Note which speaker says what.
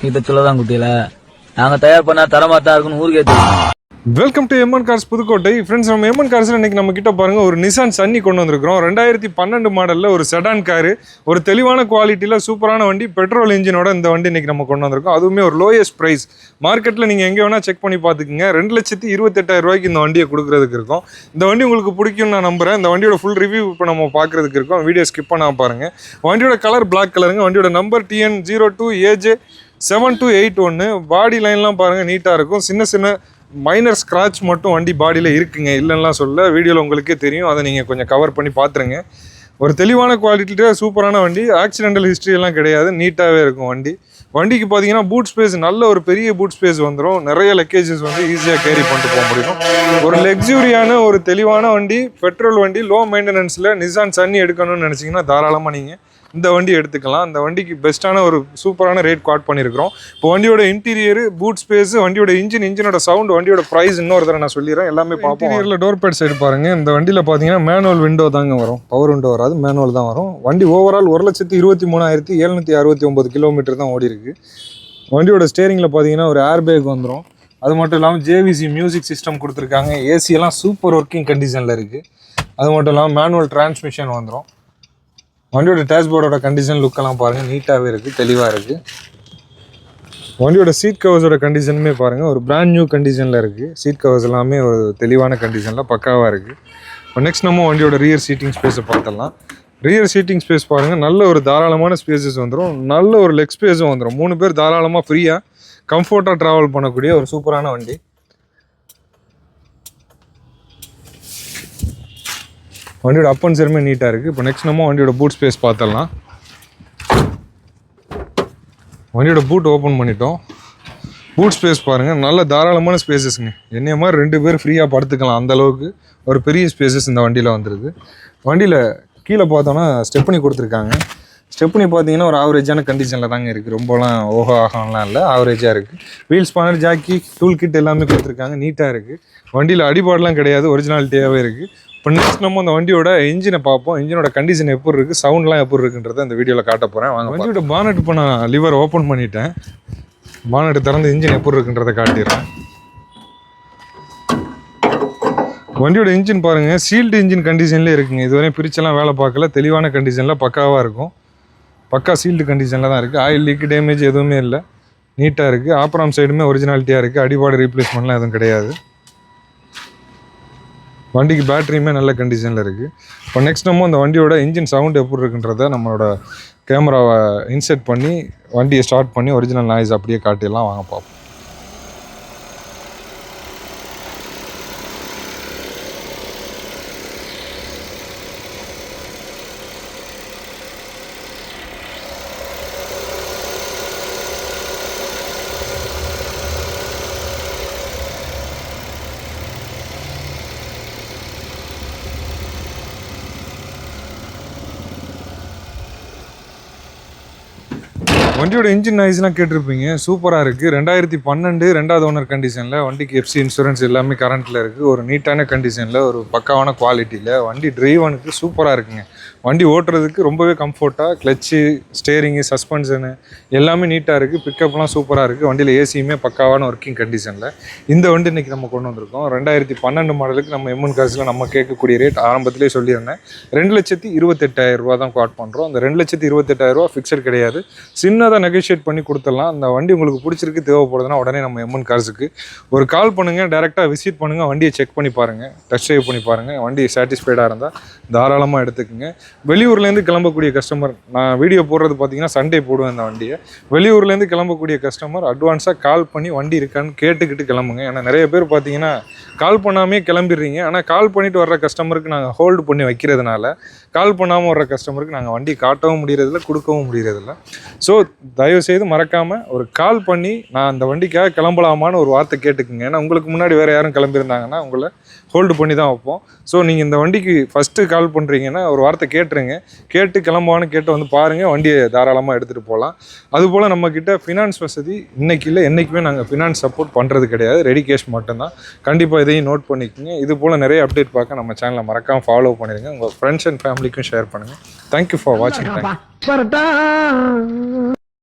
Speaker 1: இதை சொல்லதான் குட்டியில நாங்க தயார் பண்ணா தரமாத்தான் இருக்குன்னு ஊருக்கே தெரியும்.
Speaker 2: Welcome to MN cars Pudukkottai. Friends, நம்ம எம்என் கார்ஸில் இன்றைக்கி நம்ம கிட்ட பாருங்கள் ஒரு நிசான் சன்னி கொண்டு வந்திருக்கிறோம். 2012 மாடலில் ஒரு செடான் காரு, ஒரு தெளிவான குவாலிட்டியில் சூப்பரான வண்டி, பெட்ரோல் இன்ஜினோட இந்த வண்டி இன்றைக்கி நம்ம கொண்டு வந்திருக்கோம். அதுவுமே ஒரு லோயஸ்ட் ப்ரைஸ். மார்க்கெட்டில் நீங்கள் எங்கே வேணால் செக் பண்ணி பார்த்துக்குங்க. 2,28,000 இந்த வண்டியை கொடுக்குறதுக்கு இருக்கும். இந்த வண்டி உங்களுக்கு பிடிக்கும்னு நான் நம்புகிறேன். இந்த வண்டியோட ஃபுல் ரிவ்யூ இப்போ நம்ம பார்க்குறதுக்கு இருக்கோம். வீடியோ ஸ்கிப் பண்ணால் பாருங்கள். வண்டியோட கலர் பிளாக் கலருங்க. வண்டியோட நம்பர் TN02AJ7281. பாடி லைன்லாம் பாருங்கள், நீட்டாக இருக்கும். சின்ன சின்ன மைனர் ஸ்க்ராட்ச் மட்டும் வண்டி பாடியில் இருக்குங்க, இல்லைன்னா சொல்ல. வீடியோவில் உங்களுக்கே தெரியும், அதை நீங்கள் கொஞ்சம் கவர் பண்ணி பார்த்துருங்க. ஒரு தெளிவான குவாலிட்டியில் சூப்பரான வண்டி. ஆக்சிடென்டல் ஹிஸ்ட்ரி எல்லாம் கிடையாது, நீட்டாகவே இருக்கும் வண்டி. வண்டிக்கு பார்த்தீங்கன்னா பூட் ஸ்பேஸ், நல்ல ஒரு பெரிய பூட் ஸ்பேஸ் வந்துடும். நிறைய லக்கேஜஸ் வந்து ஈஸியாக கேரி பண்ணிட்டு போக முடியும். ஒரு லக்ஸூரியான ஒரு தெளிவான வண்டி, பெட்ரோல் வண்டி, லோ மெயின்டெனன்ஸில் நிசான் சன்னி எடுக்கணும்னு நினச்சிங்கன்னா தாராளமாக நீங்கள் இந்த வண்டி எடுத்துக்கலாம். அந்த வண்டிக்கு பெஸ்ட்டான ஒரு சூப்பரான ரேட் காட் பண்ணியிருக்கிறோம். இப்போ வண்டியோட இன்டீரியர், பூட் ஸ்பேஸ், வண்டியோட இன்ஜினோட சவுண்ட், வண்டியோட ப்ரைஸ் இன்னொரு தடவை நான் சொல்லிடுறேன். எல்லாமே பார்ப்போம். இன்டீரியரில் டோர் பேட் சைடு பாருங்கள். இந்த வண்டியில் பார்த்தீங்கன்னா மேனுவல் விண்டோ தாங்க வரும், பவர் விண்டோ வராது, மேனுவல் தான் வரும். வண்டி ஓவரால் 1,23,769 கிலோமீட்டர் தான் ஓடி இருக்கு. வண்டியோட ஸ்டேரிங்கில் பார்த்தீங்கன்னா ஒரு ஏர் பேக் வந்துடும். அது மட்டும் இல்லாமல் JVC மியூசிக் சிஸ்டம் கொடுத்துருக்காங்க. ஏசியெல்லாம் சூப்பர் ஒர்க்கிங் கண்டிஷனில் இருக்குது. அது மட்டும் இல்லாமல் மேனுவல் டிரான்ஸ்மிஷன் வந்துடும். வண்டியோட டேஷ்போர்டோட கண்டிஷன் லுக்கெல்லாம் பாருங்கள், நீட்டாகவே இருக்குது, தெளிவாக இருக்குது. வண்டியோட சீட் கவர்ஸோட கண்டிஷனுமே பாருங்கள், ஒரு பிராண்ட் நியூ கண்டிஷனில் இருக்குது. சீட் கவர்ஸ் எல்லாமே ஒரு தெளிவான கண்டிஷனில் பக்காவாக இருக்குது. இப்போ நெக்ஸ்ட் நம்ம வண்டியோட ரியர் சீட்டிங் ஸ்பேஸை பார்த்துடலாம். ரியர் சீட்டிங் ஸ்பேஸ் பாருங்கள், நல்ல ஒரு தாராளமான ஸ்பேசஸ் வந்துடும். நல்ல ஒரு லெக் ஸ்பேஸும் வந்துடும். 3 பேர் தாராளமாக ஃப்ரீயாக கம்ஃபர்ட்டாக ட்ராவல் பண்ணக்கூடிய ஒரு சூப்பரான வண்டி. வண்டியோட அப் அண்ட் சைடுமே நீட்டாக இருக்குது. இப்போ நெக்ஸ்ட் நம்ம வண்டியோட பூட் ஸ்பேஸ் பார்த்துடலாம். வண்டியோட பூட் ஓப்பன் பண்ணிட்டோம். பூட் ஸ்பேஸ் பாருங்கள், நல்ல தாராளமான ஸ்பேசஸ்ங்க. என்னைய மாதிரி 2 பேர் ஃப்ரீயாக படுத்துக்கலாம், அந்தளவுக்கு ஒரு பெரிய ஸ்பேசஸ் இந்த வண்டியில் வந்துடுது. வண்டியில் கீழே பார்த்தோன்னா ஸ்டெப்னி கொடுத்துருக்காங்க. ஸ்டெப்னி பார்த்தீங்கன்னா ஒரு ஆவரேஜான கண்டிஷனில் தாங்க இருக்குது. ரொம்பலாம் ஆகலாம் இல்லை, ஆவரேஜாக இருக்குது. Wheel spanner, jack, tool kit எல்லாமே கொடுத்துருக்காங்க, நீட்டாக இருக்குது. வண்டியில் அடிபாடெலாம் கிடையாது, ஒரிஜினாலிட்டியாகவே இருக்குது. இப்போ நெக்ஸ்ட் நம்ம அந்த வண்டியோட இன்ஜினை பார்ப்போம். இன்ஜினோட கண்டிஷன் எப்படி இருக்குது, சவுண்ட்லாம் எப்படி இருக்குன்றதை இந்த வீடியோவில் காட்ட போகிறேன். வாங்க. வண்டியோட பானட் இப்போ நான் லிவர் ஓப்பன் பண்ணிட்டேன். பானட் திறந்து இன்ஜின் எப்படி இருக்குன்றதை காட்டிடுறேன். வண்டியோட இன்ஜின் பாருங்கள், சீல்டு இன்ஜின் கண்டிஷன்லேயே இருக்குங்க. இதுவரையும் பிரிச்செல்லாம் வேலை பார்க்கல, தெளிவான கண்டிஷனில் பக்காவாக இருக்கும். பக்கா சீல்டு கண்டிஷனில் தான் இருக்குது. ஆயில் லீக் டேமேஜ் எதுவுமே இல்லை, நீட்டாக இருக்குது. ஆப்ராம் சைடுமே ஒரிஜினாலிட்டியாக இருக்குது. அடிபாடு ரீப்ளேஸ்மெண்ட்லாம் எதுவும் கிடையாது. வண்டிக்கு பேட்டரியுமே நல்ல கண்டிஷனில் இருக்குது. இப்போ நெக்ஸ்ட் நம்ம அந்த வண்டியோட இன்ஜின் சவுண்ட் எப்படி இருக்குன்றதை நம்மளோட கேமராவை இன்செர்ட் பண்ணி வண்டியை ஸ்டார்ட் பண்ணி ஒரிஜினல் நாய்ஸ் அப்படியே காட்டிடலாம். வாங்க பார்ப்போம். வண்டியோட இன்ஜின் நாய்ஸ்லாம் கேட்டிருப்பீங்க, சூப்பராக இருக்குது. 2012 2வது ஓனர் கண்டிஷனில். வண்டிக்கு FC இன்சூரன்ஸ் எல்லாமே கரண்ட்டில் இருக்குது. ஒரு நீட்டான கண்டிஷனில், ஒரு பக்காவான குவாலிட்டியில். வண்டி டிரைவனுக்கு சூப்பராக இருக்குங்க. வண்டி ஓட்டுறதுக்கு ரொம்பவே கம்ஃபர்ட்டாக, கிளச்சு, ஸ்டேரிங்கு, சஸ்பென்ஷனு எல்லாமே நீட்டாக இருக்குது. பிக்கப்லாம் சூப்பராக இருக்குது. வண்டியில் ஏசியுமே பக்காவான ஒர்க்கிங் கண்டிஷனில். இந்த வண்டி இன்றைக்கி நம்ம கொண்டு வந்திருக்கோம். 2012 மாடலுக்கு நம்ம எம்என் கார்ஸில் நம்ம கேட்கக்கூடிய ரேட் ஆரம்பத்திலே சொல்லியிருந்தேன், 2,28,000 தான் காட் பண்ணுறோம். அந்த 2,28,000 ஃபிக்ஸட் கிடையாது, சின்னதாக நெகோஷியேட் பண்ணி கொடுத்துடலாம். அந்த வண்டி உங்களுக்கு பிடிச்சிருக்கு, தேவைப்படுதுன்னா உடனே நம்ம எம்என் கார்ஸுக்கு ஒரு கால் பண்ணுங்கள், டேரெக்டாக விசிட் பண்ணுங்கள், வண்டியை செக் பண்ணி பாருங்கள், டெஸ்ட் ட்ரைவ் பண்ணி பாருங்கள். வண்டி சாட்டிஸ்ஃபைடாக இருந்தால் தாராளமாக எடுத்துக்கோங்க. வெளியூர்லேருந்து கிளம்பக்கூடிய கஸ்டமர், நான் வீடியோ போடுறது பார்த்தீங்கன்னா சண்டே போடுவேன் இந்த வண்டியை. வெளியூர்லேருந்து கிளம்பக்கூடிய கஸ்டமர் அட்வான்ஸாக கால் பண்ணி வண்டி இருக்கான்னு கேட்டுக்கிட்டு கிளம்புங்க. ஏன்னா நிறைய பேர் பார்த்தீங்கன்னா கால் பண்ணாமே கிளம்பிடுறீங்க. ஆனால் கால் பண்ணிவிட்டு வர்ற கஸ்டமருக்கு நாங்கள் ஹோல்டு பண்ணி வைக்கிறதுனால கால் பண்ணாமல் வர்ற கஸ்டமருக்கு நாங்கள் வண்டி காட்டவும் முடியறதில்ல, கொடுக்கவும் முடியறதில்ல. ஸோ தயவுசெய்து மறக்காமல் ஒரு கால் பண்ணி நான் அந்த வண்டிக்காக கிளம்பலாமான்னு ஒரு வார்த்தை கேட்டுக்குங்க. ஏன்னா உங்களுக்கு முன்னாடி வேறு யாரும் கிளம்பியிருந்தாங்கன்னா உங்களை ஹோல்டு பண்ணி தான் வைப்போம். ஸோ நீங்கள் இந்த வண்டிக்கு ஃபஸ்ட்டு கால் பண்ணுறீங்கன்னா ஒரு வார்த்தை கேட்டுருங்க. கேட்டு கிளம்புவான்னு கேட்டு வந்து பாருங்கள், வண்டியை தாராளமாக எடுத்துகிட்டு போகலாம். அதுபோல் நம்மக்கிட்ட ஃபினான்ஸ் வசதி இன்றைக்கி இல்லை, என்றைக்குமே நாங்கள் ஃபினான்ஸ் சப்போர்ட் பண்ணுறது கிடையாது, ரெடி கேஷ் மட்டும்தான். கண்டிப்பாக இதையும் நோட் பண்ணிக்கோங்க. இது போல் நிறைய அப்டேட் பார்க்க நம்ம சேனலை மறக்காமல் ஃபாலோ பண்ணிடுங்க. உங்கள் ஃப்ரெண்ட்ஸ் அண்ட் ஃபேமிலிக்கும் ஷேர் பண்ணுங்கள். தேங்க்யூ ஃபார் வாட்சிங். தேங்க்யூ.